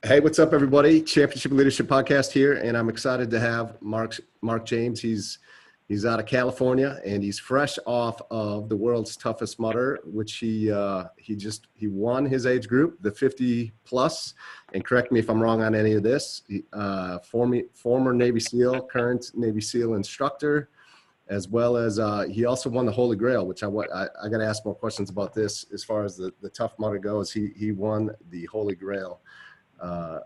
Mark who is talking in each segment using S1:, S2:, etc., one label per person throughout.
S1: Hey, what's up, everybody? Championship Leadership Podcast here, and I'm excited to have Mark James. He's out of California, and he's fresh off of the world's toughest mudder, which he won his age group, the 50 plus. And correct me if I'm wrong on any of this. Former Navy SEAL, current Navy SEAL instructor, as well as he also won the Holy Grail, which I got to ask more questions about this as far as the tough mudder goes. He won the Holy Grail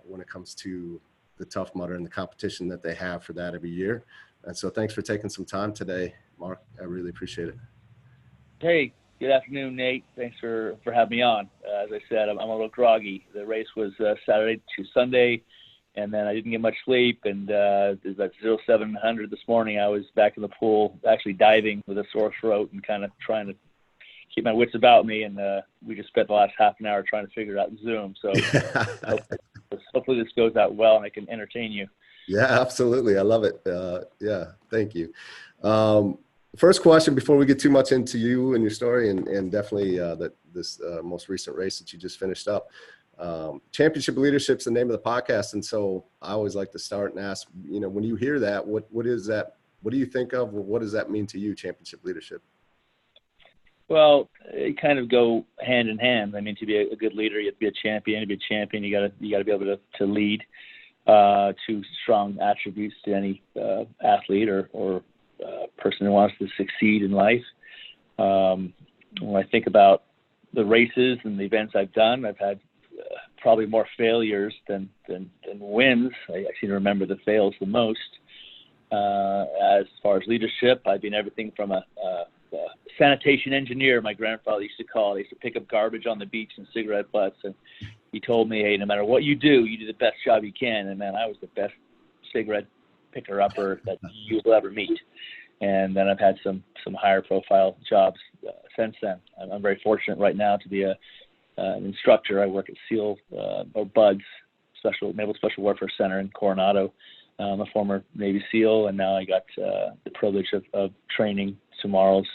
S1: when it comes to the Tough Mudder and the competition that they have for that every year. And so thanks for taking some time today, Mark. I really appreciate it.
S2: Hey, good afternoon, Nate. Thanks for having me on. As I said, I'm a little groggy. The race was Saturday to Sunday, and then I didn't get much sleep. And it was at 0700 this morning. I was back in the pool, actually diving with a sore throat and kind of trying to keep my wits about me, and we just spent the last half an hour trying to figure out Zoom. So hopefully this goes out well and I can entertain you.
S1: Yeah, absolutely. I love it. Yeah, thank you. First question before we get too much into you and your story, and definitely this most recent race that you just finished up. Championship Leadership is the name of the podcast, and so I always like to start and ask, when you hear that, what is that? What do you think of? What does that mean to you, Championship Leadership?
S2: Well, it kind of go hand in hand. I mean, to be a good leader, you have to be a champion. To be a champion, you got to be able to lead. Two strong attributes to any athlete or person who wants to succeed in life. When I think about the races and the events I've done, I've had probably more failures than wins. I seem to remember the fails the most. As far as leadership, I've been everything from a sanitation engineer, my grandfather used to call it. He used to pick up garbage on the beach and cigarette butts, and he told me, hey, no matter what you do the best job you can. And man, I was the best cigarette picker-upper that you will ever meet. And then I've had some higher profile jobs since then. I'm very fortunate right now to be an instructor. I work at SEAL or BUDS, Naval Special Warfare Center in Coronado. I'm a former Navy SEAL, and now I got the privilege of training tomorrow's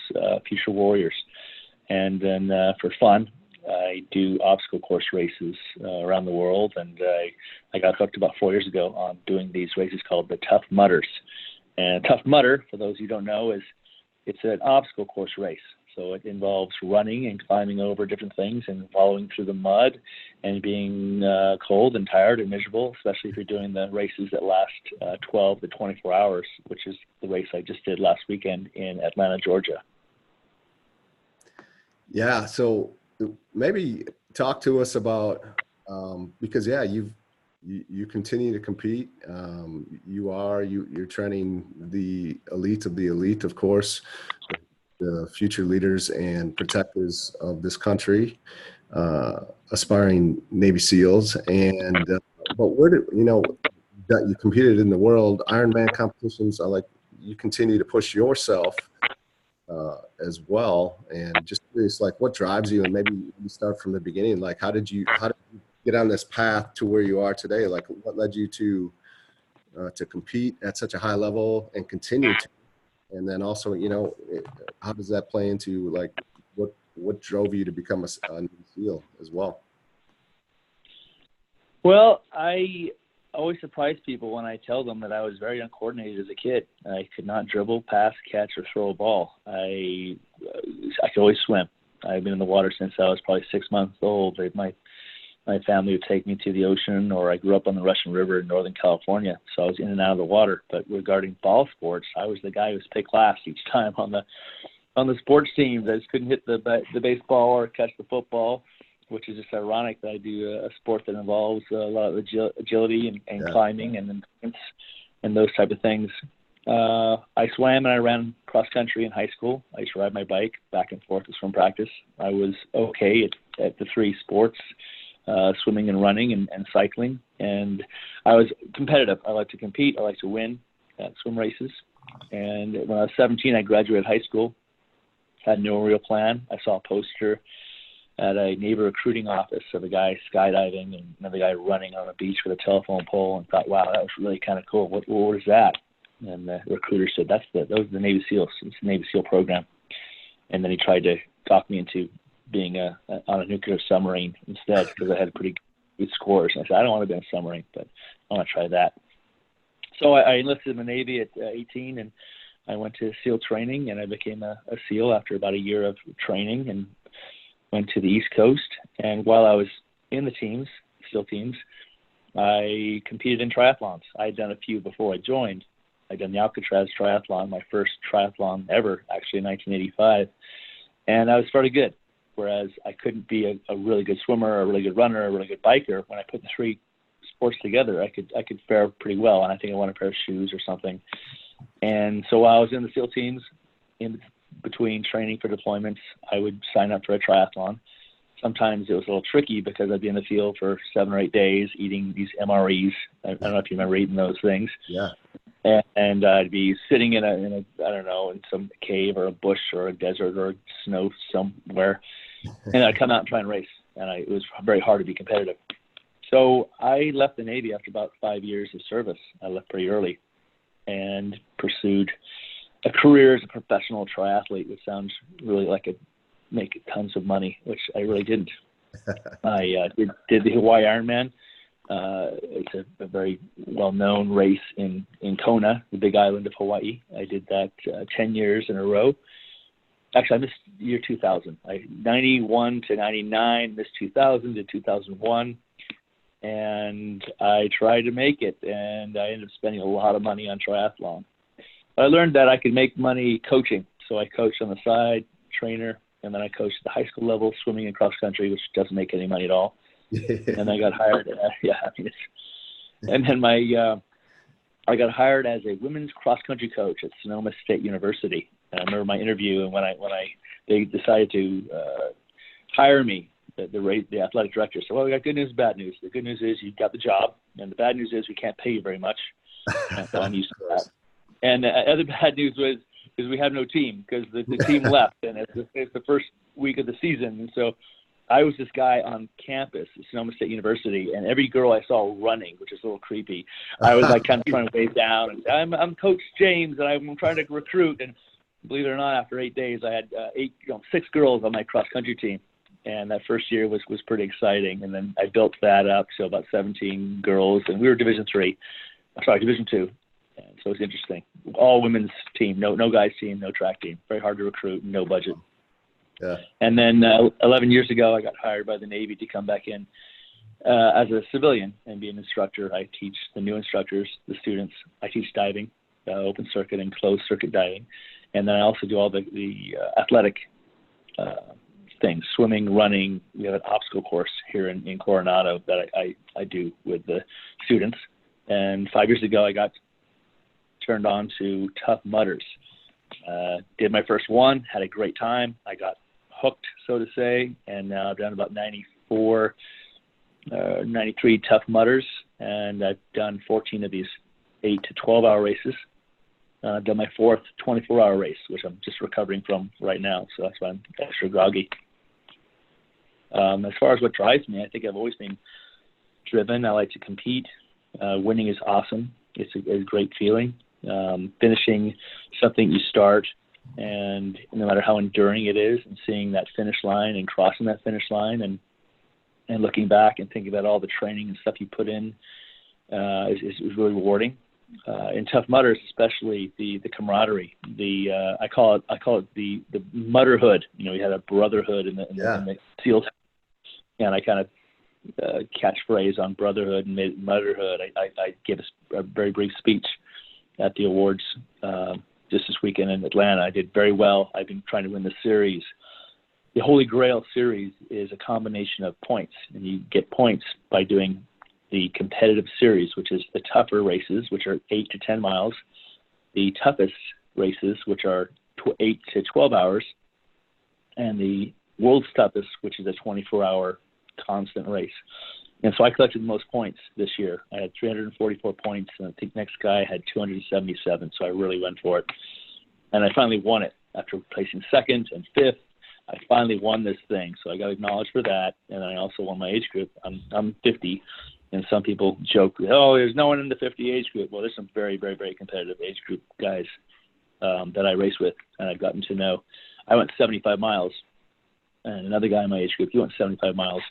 S2: future warriors. And then for fun, I do obstacle course races around the world, and I got hooked about 4 years ago on doing these races called the Tough Mudders. And Tough Mudder, for those who don't know, it's an obstacle course race. So it involves running and climbing over different things and following through the mud and being cold and tired and miserable, especially if you're doing the races that last 12 to 24 hours, which is the race I just did last weekend in Atlanta, Georgia.
S1: Yeah, so maybe talk to us about, because you continue to compete. You're training the elite of the elite, of course, the future leaders and protectors of this country, aspiring Navy SEALs. And but where did that you competed in the world Ironman competitions? You continue to push yourself as well. And just curious, what drives you? And maybe you start from the beginning. How did you get on this path to where you are today? What led you to compete at such a high level and continue to? And then also, how does that play into what drove you to become a Navy SEAL as well?
S2: Well, I always surprise people when I tell them that I was very uncoordinated as a kid. I could not dribble, pass, catch, or throw a ball. I could always swim. I've been in the water since I was probably 6 months old. My family would take me to the ocean, or I grew up on the Russian River in Northern California, so I was in and out of the water. But regarding ball sports, I was the guy who was picked last each time on the sports teams. I just couldn't hit the baseball or catch the football, which is just ironic that I do a sport that involves a lot of agility and climbing and endurance and those type of things. I swam and I ran cross country in high school. I used to ride my bike back and forth to swim practice. I was okay at the three sports. Swimming and running and cycling. And I was competitive. I like to compete. I like to win at swim races. And when I was 17, I graduated high school, had no real plan. I saw a poster at a neighbor recruiting office of a guy skydiving and another guy running on a beach with a telephone pole, and thought, wow, that was really kind of cool. What is that? And the recruiter said, those are the Navy SEALs. It's the Navy SEAL program. And then he tried to talk me into being on a nuclear submarine instead, because I had a pretty good scores. And I said, I don't want to be in a submarine, but I want to try that. So I enlisted in the Navy at 18, and I went to SEAL training, and I became a SEAL after about a year of training, and went to the East Coast. And while I was in the teams, SEAL teams, I competed in triathlons. I had done a few before I joined. I'd done the Alcatraz triathlon, my first triathlon ever, actually in 1985. And I was fairly good, whereas I couldn't be a really good swimmer, a really good runner, a really good biker. When I put the three sports together, I could fare pretty well, and I think I won a pair of shoes or something. And so while I was in the SEAL teams, in between training for deployments, I would sign up for a triathlon. Sometimes it was a little tricky because I'd be in the field for 7 or 8 days eating these MREs. I don't know if you remember eating those things.
S1: Yeah.
S2: And I'd be sitting in a I don't know, in some cave or a bush or a desert or snow somewhere, and I'd come out and try and race. And it was very hard to be competitive. So I left the Navy after about 5 years of service. I left pretty early and pursued a career as a professional triathlete, which sounds really like it make tons of money, which I really didn't. I did the Hawaii Ironman. It's a very well-known race in Kona, the big island of Hawaii. I did that 10 years in a row. Actually, I missed year 2000. 91 to 99, missed 2000 to 2001. And I tried to make it, and I ended up spending a lot of money on triathlon. But I learned that I could make money coaching. So I coached on the side, trainer, and then I coached at the high school level, swimming and cross country, which doesn't make any money at all. And I got hired. And then I got hired as a women's cross country coach at Sonoma State University. And I remember my interview, and when they decided to hire me, the athletic director said, "Well, we got good news and bad news. The good news is you got the job, and the bad news is we can't pay you very much." And so I'm used to that. And the other bad news is we have no team because the team left, and it's the first week of the season. And so I was this guy on campus at Sonoma State University, and every girl I saw running, which is a little creepy, I was like kind of trying to wave down and say, I'm Coach James, and I'm trying to recruit. And believe it or not, after 8 days, I had 6 girls on my cross country team. And that first year was pretty exciting. And then I built that up to about 17 girls, and we were Division 2. And so it's interesting. All women's team, no guys team, no track team. Very hard to recruit, no budget.
S1: Yeah.
S2: And then 11 years ago, I got hired by the Navy to come back in as a civilian and be an instructor. I teach the new instructors, the students. I teach diving, open circuit and closed circuit diving. And then I also do all the athletic things, swimming, running. We have an obstacle course here in Coronado that I do with the students. And 5 years ago, I got turned on to Tough Mudders. Did my first one, had a great time. I got hooked, so to say, and now I've done about 93 Tough Mudders, and I've done 14 of these 8 to 12-hour races. I've done my 4th 24-hour race, which I'm just recovering from right now, so that's why I'm extra groggy. As far as what drives me, I think I've always been driven. I like to compete. Winning is awesome. It's a great feeling. Finishing something you start, and no matter how enduring it is, and seeing that finish line and crossing that finish line and looking back and thinking about all the training and stuff you put in is really rewarding. In Tough Mudders, especially the camaraderie, I call it the mudderhood. You know, we had a brotherhood in the SEALs, and I kind of catchphrase on brotherhood and mudderhood. I gave a very brief speech at the awards just this weekend in Atlanta. I did very well. I've been trying to win the series. The Holy Grail series is a combination of points, and you get points by doing the competitive series, which is the tougher races, which are 8 to 10 miles, the toughest races, which are 8 to 12 hours, and the world's toughest, which is a 24-hour constant race. And so I collected the most points this year. I had 344 points, and I think next guy had 277, so I really went for it. And I finally won it after placing 2nd and 5th. I finally won this thing, so I got acknowledged for that. And I also won my age group. I'm 50, and some people joke, "Oh, there's no one in the 50 age group." Well, there's some very, very, very competitive age group guys that I race with, and I've gotten to know. I went 75 miles, and another guy in my age group, he went 75 miles.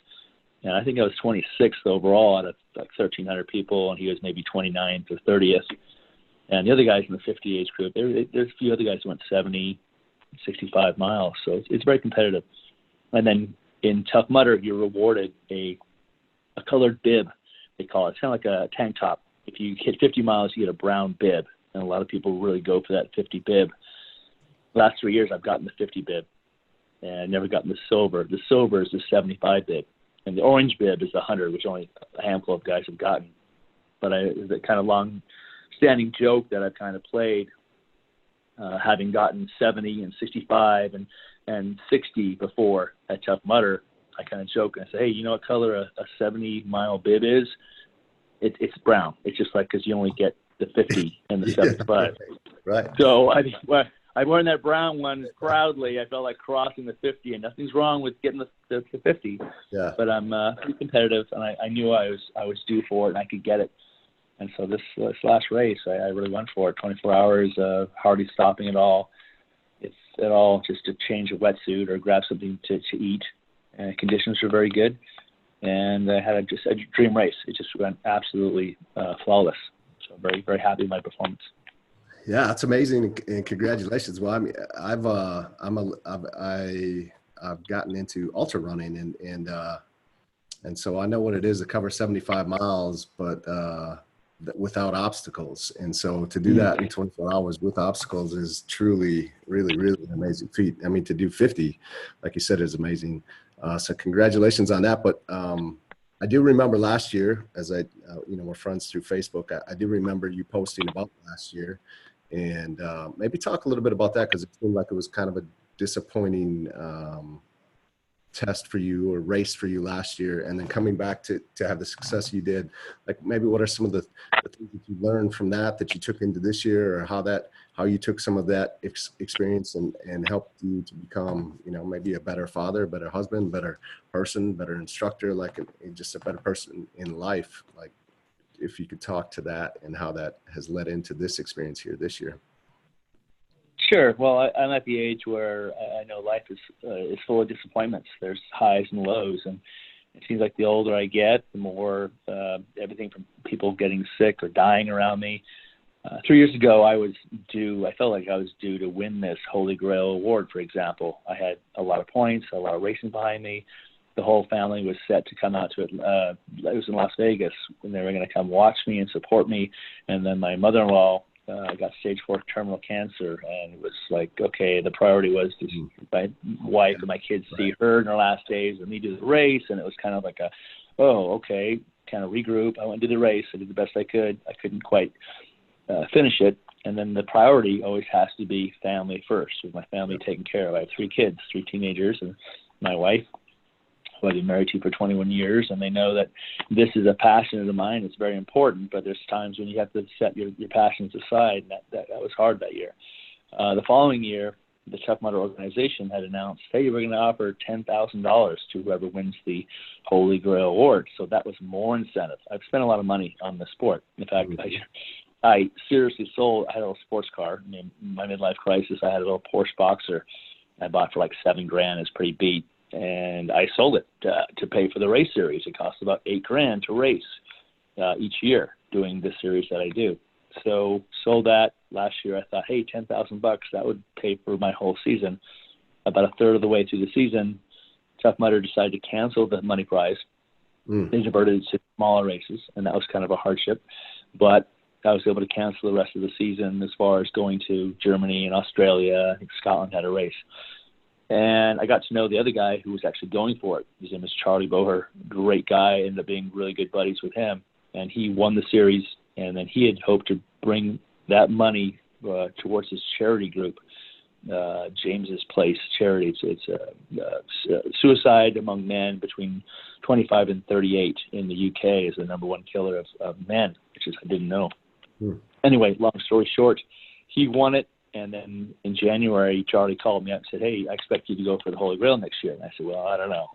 S2: And I think I was 26th overall out of like 1,300 people, and he was maybe 29th or 30th. And the other guys in the 50 age group, there's a few other guys who went 70, 65 miles. So it's very competitive. And then in Tough Mudder, you're rewarded a colored bib, they call it. It's kind of like a tank top. If you hit 50 miles, you get a brown bib. And a lot of people really go for that 50 bib. The last 3 years, I've gotten the 50 bib. And I've never gotten the silver. The silver is the 75 bib. And the orange bib is the 100, which only a handful of guys have gotten. But it's a kind of long-standing joke that I've kind of played, having gotten 70 and 65 and 60 before at Tough Mudder. I kind of joke and I say, hey, you know what color a 70-mile bib is? It's brown. It's just like because you only get the 50 and the 75.
S1: Right.
S2: So I'm wearing that brown one proudly. I felt like crossing the 50, and nothing's wrong with getting the 50.
S1: Yeah.
S2: But I'm pretty competitive, and I knew I was due for it, and I could get it. And so this last race, I really went for it. 24 hours, hardly stopping at all. It's at all just to change a wetsuit or grab something to eat. And conditions were very good, and I had just a dream race. It just went absolutely flawless. So very, very happy with my performance.
S1: Yeah, that's amazing, and congratulations. Well, I mean, I've gotten into ultra running, and so I know what it is to cover 75 miles, but without obstacles. And so to do that in 24 hours with obstacles is truly, really, really an amazing feat. I mean, to do 50, like you said, is amazing. So congratulations on that. But I do remember last year, as we're friends through Facebook. I do remember you posting about last year. And maybe talk a little bit about that, because it seemed like it was kind of a disappointing test for you or race for you last year, and then coming back to have the success you did. Like, maybe what are some of the things that you learned from that you took into this year, or how you took some of that experience and helped you to become, maybe a better father, better husband, better person, better instructor, like just a better person in life. Like, if you could talk to that and how that has led into this experience here this year.
S2: Sure. Well, I'm at the age where I know life is full of disappointments. There's highs and lows, and it seems like the older I get, the more everything from people getting sick or dying around me. 3 years ago, I felt like I was due to win this Holy Grail award, for example. I had a lot of points, a lot of racing behind me. The whole family was set to come out to it. It was in Las Vegas, and they were going to come watch me and support me. And then my mother-in-law got stage 4 terminal cancer, and it was like, okay, the priority was to my wife and my kids see her in her last days and me do the race. And it was kind of like okay, kind of regroup. I went and did the race. I did the best I could. I couldn't quite finish it. And then the priority always has to be family first, with my family taken care of. I have 3 kids, 3 teenagers, and my wife, who I've been married to for 21 years, and they know that this is a passion of mine. It's very important, but there's times when you have to set your passions aside, and that was hard that year. The following year, the Tough Mudder organization had announced, hey, we're going to offer $10,000 to whoever wins the Holy Grail Award. So that was more incentive. I've spent a lot of money on the sport. In fact, I seriously sold. I had a little sports car. I mean, my midlife crisis, I had a little Porsche Boxer I bought for like $7,000. It's pretty beat. And I sold it to pay for the race series. It costs about $8,000 to race each year doing this series that I do. So sold that last year. I thought, hey, $10,000, that would pay for my whole season. About a third of the way through the season, Tough Mudder decided to cancel the money prize. They diverted it to smaller races, and that was kind of a hardship. But I was able to cancel the rest of the season as far as going to Germany and Australia. I think Scotland had a race. And I got to know the other guy who was actually going for it. His name is Charlie Boher. Great guy. Ended up being really good buddies with him. And he won the series. And then he had hoped to bring that money towards his charity group, James's Place Charity. It's suicide among men between 25 and 38 in the UK is the number 1 killer of men, which is I didn't know. Anyway, long story short, he won it. And then in January, Charlie called me up and said, hey, I expect you to go for the Holy Grail next year. And I said, well, I don't know.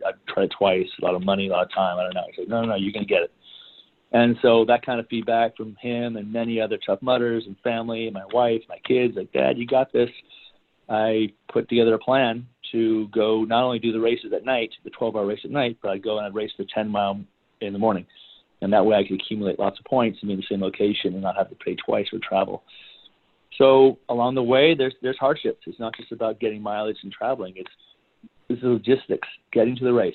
S2: I've tried twice, a lot of money, a lot of time. I don't know. He said, no, you're going to get it. And so that kind of feedback from him and many other Tough Mudders and family and my wife, my kids, like, Dad, you got this. I put together a plan to go not only do the races at night, the 12-hour race at night, but I'd go and I'd race the 10-mile in the morning. And that way I could accumulate lots of points and be in the same location and not have to pay twice for travel. So along the way, there's hardships. It's not just about getting mileage and traveling. It's the logistics, getting to the race,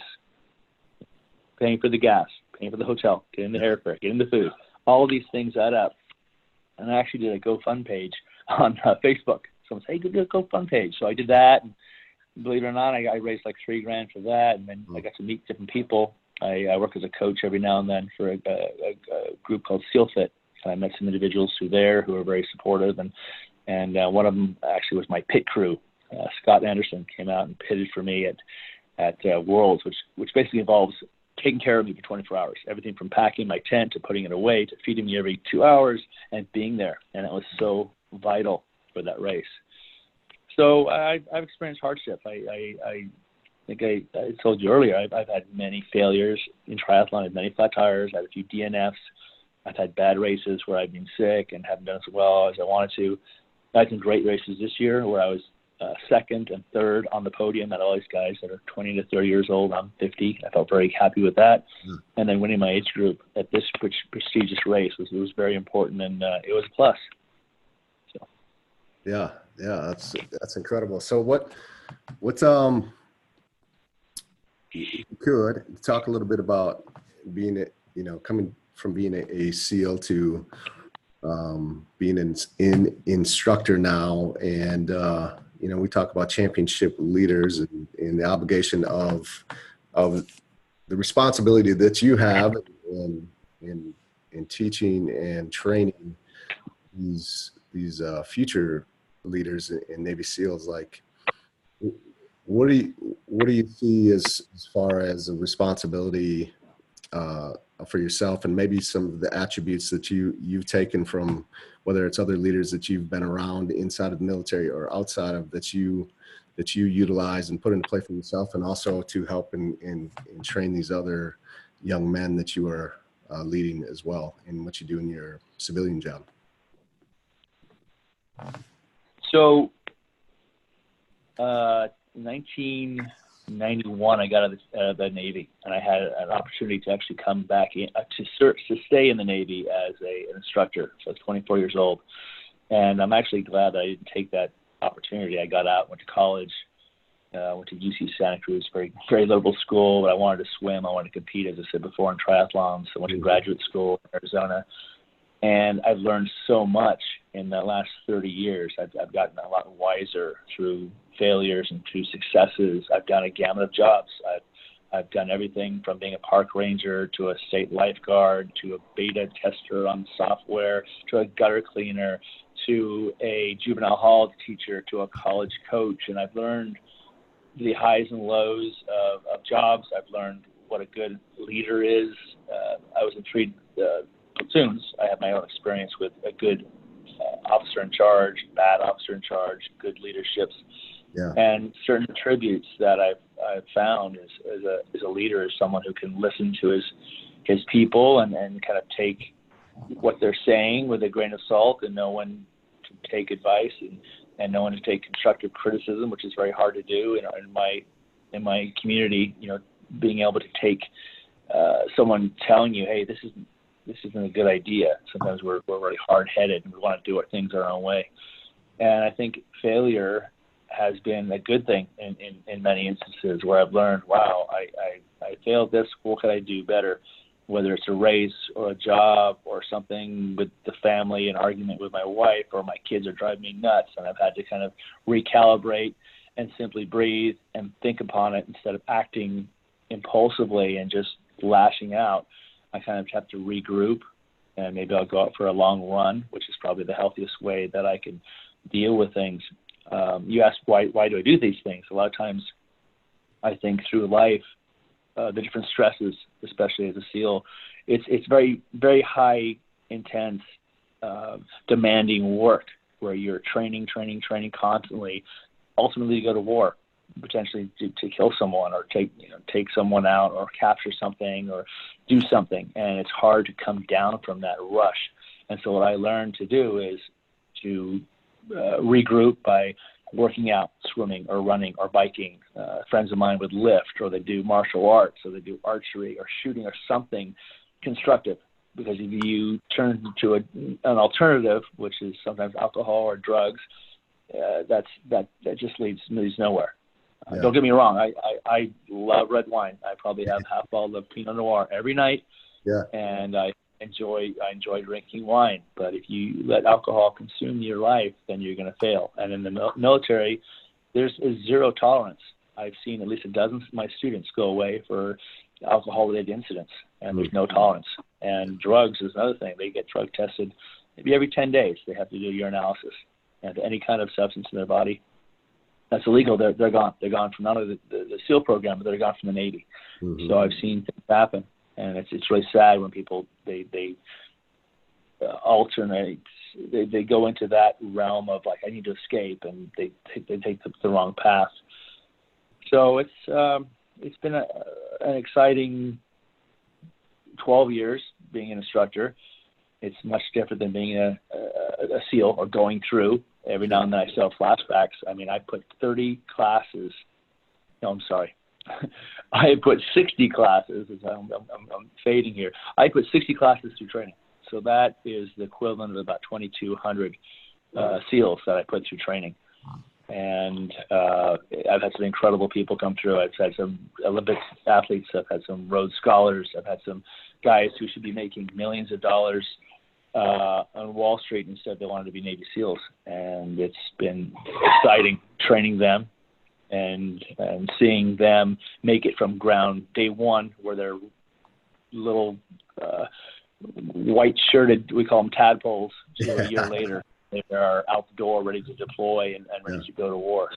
S2: paying for the gas, paying for the hotel, getting the airfare, getting the food. All of these things add up. And I actually did a GoFund page on Facebook. Someone said, hey, do a GoFund page. So I did that. And believe it or not, I raised like $3,000 for that. And then I got to meet different people. I work as a coach every now and then for a group called SealFit. I met some individuals through there who are very supportive. And one of them actually was my pit crew. Scott Anderson came out and pitted for me at Worlds, which basically involves taking care of me for 24 hours, everything from packing my tent to putting it away to feeding me every 2 hours and being there. And it was so vital for that race. So I've experienced hardship. I think I told you earlier, I've had many failures in triathlon. I had many flat tires. I had a few DNFs. I've had bad races where I've been sick and haven't done as well as I wanted to. I had some great races this year where I was second and third on the podium at all these guys that are 20 to 30 years old. I'm 50. I felt very happy with that. And then winning my age group at this prestigious race was very important, and it was a plus. So.
S1: Yeah, that's incredible. So what's you could talk a little bit about being coming from being a SEAL to being an instructor now, and we talk about championship leaders and the obligation of the responsibility that you have in teaching and training these future leaders in Navy SEALs. Like, what do you see as far as a responsibility for yourself, and maybe some of the attributes that you've taken from, whether it's other leaders that you've been around inside of the military or outside of, that you utilize and put into play for yourself, and also to help and train these other young men that you are leading as well in what you do in your civilian job?
S2: So 1991, I got out of the Navy, and I had an opportunity to actually come back in, to stay in the Navy as an instructor. So I was 24 years old, and I'm actually glad that I didn't take that opportunity. I got out, went to college, went to UC Santa Cruz, very, very liberal school, but I wanted to swim. I wanted to compete, as I said before, in triathlons. So I went to graduate school in Arizona, and I've learned so much in the last 30 years. I've gotten a lot wiser through failures and through successes. I've done a gamut of jobs. I've done everything from being a park ranger to a state lifeguard to a beta tester on software to a gutter cleaner to a juvenile hall teacher to a college coach. And I've learned the highs and lows of jobs. I've learned what a good leader is. I was in 3 platoons. I have my own experience with a good officer in charge, bad officer in charge, good leaderships. Yeah. And certain attributes that I've found as a leader is someone who can listen to his people and kind of take what they're saying with a grain of salt, and know when to take advice and know when to take constructive criticism, which is very hard to do in my community. Being able to take someone telling you, hey, this isn't a good idea. Sometimes we're really hard-headed and we want to do things our own way. And I think failure has been a good thing in many instances where I've learned, wow, I failed this. What could I do better? Whether it's a race or a job or something with the family, an argument with my wife, or my kids are driving me nuts, and I've had to kind of recalibrate and simply breathe and think upon it instead of acting impulsively and just lashing out. I kind of have to regroup, and maybe I'll go out for a long run, which is probably the healthiest way that I can deal with things. You ask why do I do these things? A lot of times I think through life, the different stresses, especially as a SEAL, it's very, very high, intense, demanding work where you're training constantly. Ultimately, you go to war, potentially to kill someone or take someone out or capture something or do something, and it's hard to come down from that rush. And so what I learned to do is to regroup by working out, swimming or running or biking. Friends of mine would lift, or they do martial arts, or they do archery or shooting or something constructive. Because if you turn to an alternative, which is sometimes alcohol or drugs, that just leads nowhere.
S1: Yeah.
S2: Don't get me wrong. I love red wine. I probably have half bottle of Pinot Noir every night.
S1: Yeah.
S2: And I enjoy drinking wine. But if you let alcohol consume your life, then you're going to fail. And in the military, there's a zero tolerance. I've seen at least a dozen of my students go away for alcohol-related incidents, and there's no tolerance. And drugs is another thing. They get drug tested maybe every 10 days. They have to do urinalysis. And any kind of substance in their body that's illegal, they're gone. They're gone from not only the SEAL program, but they're gone from the Navy. Mm-hmm. So I've seen things happen, and it's really sad when people they alternate. They go into that realm of like, I need to escape, and they take the wrong path. So it's been an exciting 12 years being an instructor. It's much different than being a SEAL or going through. Every now and then I still have flashbacks. I mean, I put 30 classes. No, I'm sorry. I put 60 classes. I'm fading here. I put 60 classes through training. So that is the equivalent of about 2,200 SEALs that I put through training. And I've had some incredible people come through. I've had some Olympic athletes. I've had some Rhodes Scholars. I've had some guys who should be making millions of dollars on Wall Street. Instead, they wanted to be Navy SEALs. And it's been exciting training them and seeing them make it from ground day one, where they're little white-shirted, we call them tadpoles, to a year later. They are out the door, ready to deploy and ready to go to war.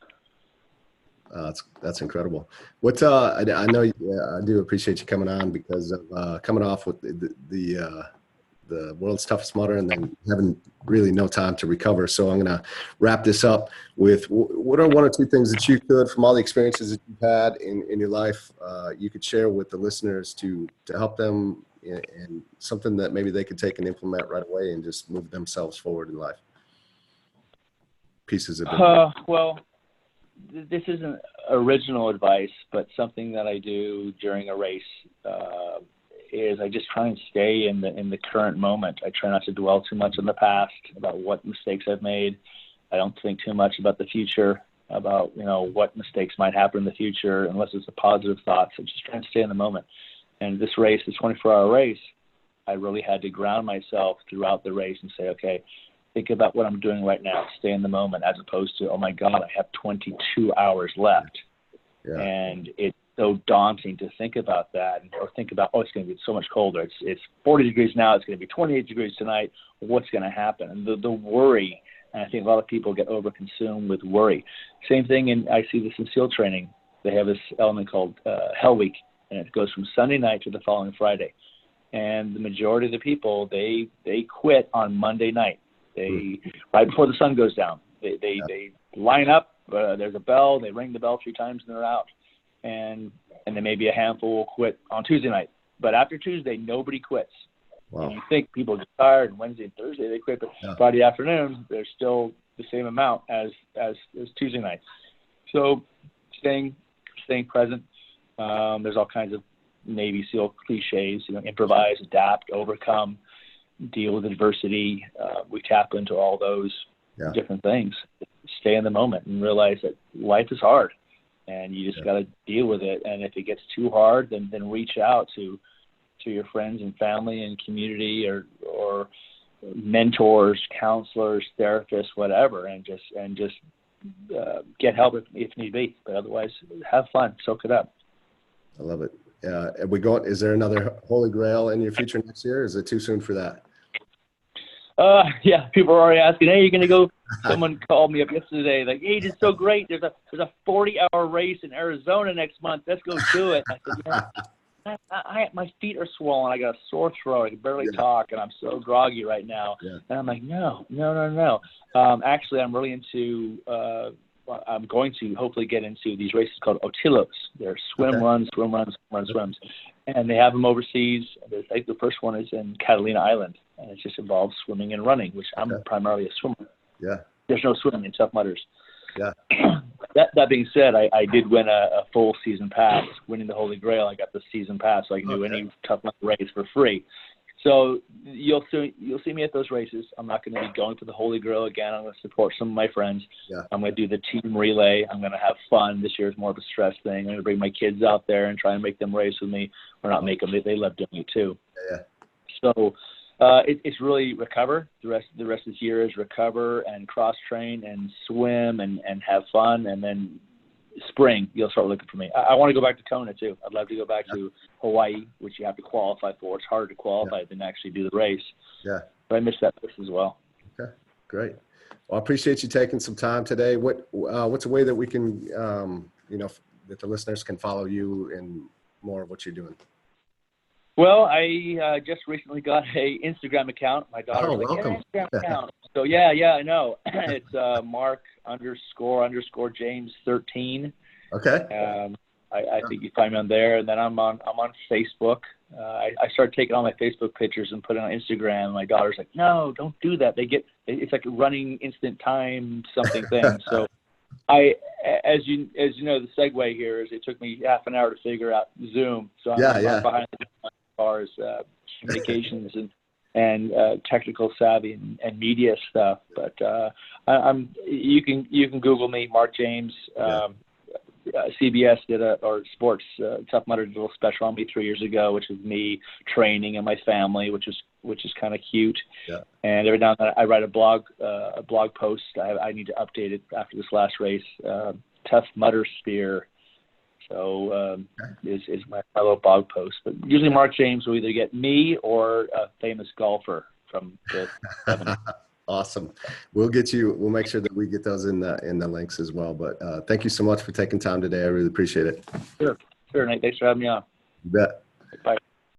S1: That's incredible. What I know I do appreciate you coming on, because of coming off with the world's toughest mudder and then having really no time to recover. So I'm going to wrap this up with what are one or two things that you could, from all the experiences that you've had in your life, you could share with the listeners to help them, and something that maybe they could take and implement right away and just move themselves forward in life. Pieces of
S2: well, this isn't original advice, but something that I do during a race is I just try and stay in the current moment. I try not to dwell too much on the past, about what mistakes I've made. I don't think too much about the future, about what mistakes might happen in the future, unless it's a positive thought. So just try and stay in the moment. And this race, this 24-hour race, I really had to ground myself throughout the race and say, okay, think about what I'm doing right now. Stay in the moment, as opposed to, oh my God, I have 22 hours left. Yeah. And it's so daunting to think about that, or think about, oh, it's going to be so much colder. It's 40 degrees now. It's going to be 28 degrees tonight. What's going to happen? And the worry, and I think a lot of people get overconsumed with worry. Same thing, and I see this in SEAL training. They have this element called Hell Week, and it goes from Sunday night to the following Friday. And the majority of the people, they quit on Monday night. They right before the sun goes down. They line up. There's a bell. They ring the bell 3 times and they're out. And then maybe a handful will quit on Tuesday night. But after Tuesday, nobody quits. Wow. And you think people get tired, and Wednesday and Thursday they quit, but Friday afternoon there's still the same amount as Tuesday night. So staying present. There's all kinds of Navy SEAL cliches. Improvise, adapt, overcome, deal with adversity. We tap into all those different things. Stay in the moment and realize that life is hard, and you just got to deal with it. And if it gets too hard, then reach out to your friends and family and community, or mentors, counselors, therapists, whatever, and just get help if need be. But otherwise, have fun, soak it up.
S1: I love it. Is there another Holy Grail in your future next year? Or is it too soon for that?
S2: Yeah, people are already asking, hey, you're going to go? Someone called me up yesterday, like, hey, it's so great. There's a 40-hour race in Arizona next month. Let's go do it. I said, my feet are swollen. I got a sore throat. I can barely talk, and I'm so groggy right now. Yeah. And I'm like, no. Actually, I'm really into I'm going to hopefully get into these races called Otillos. They're swim, runs. And they have them overseas. I think the first one is in Catalina Island, and it just involves swimming and running, which I'm primarily a swimmer. Yeah. There's no swimming in Tough Mudders.
S1: Yeah.
S2: That being said, I did win a full season pass. Winning the Holy Grail, I got the season pass, so I can do any Tough Mudder race for free. So you'll see me at those races. I'm not going to be going for the Holy Grail again. I'm going to support some of my friends.
S1: Yeah.
S2: I'm going to do the team relay. I'm going to have fun. This year is more of a stress thing. I'm going to bring my kids out there and try and make them race with me, or not make them. They love doing it too.
S1: Yeah.
S2: So it's really recover. The rest of this year is recover and cross train and swim and have fun, and then spring you'll start looking for me. I want to go back to Kona too. I'd love to go back to Hawaii, which you have to qualify for. It's harder to qualify than actually do the race.
S1: Yeah.
S2: But I miss that place as well.
S1: Okay, great. Well, I appreciate you taking some time today. What's a way that we can, that the listeners can follow you in more of what you're doing?
S2: Well, I just recently got a Instagram account. My daughter's like,
S1: welcome.
S2: Get an Instagram account. So yeah, I know. It's Mark_James13.
S1: Okay.
S2: I think you find me on there, and then I'm on Facebook. I started taking all my Facebook pictures and putting on Instagram. My daughter's like, no, don't do that. It's like a running instant time something thing. So as you know, the segue here is it took me half an hour to figure out Zoom. So I'm behind the as far as communications and technical savvy and media stuff. But you can Google me, Mark James. CBS or Sports Tough Mudder did a little special on me 3 years ago, which is me training and my family, which is kind of cute.
S1: Yeah. And
S2: every now and then I write a blog post. I need to update it after this last race. Tough Mudder Spear. So is my little blog post. But usually Mark James will either get me or a famous golfer from the 70s.
S1: Awesome. We'll make sure that we get those in the links as well. But thank you so much for taking time today. I really appreciate it.
S2: Sure, Nate. Thanks for having me on.
S1: You bet.
S2: Bye.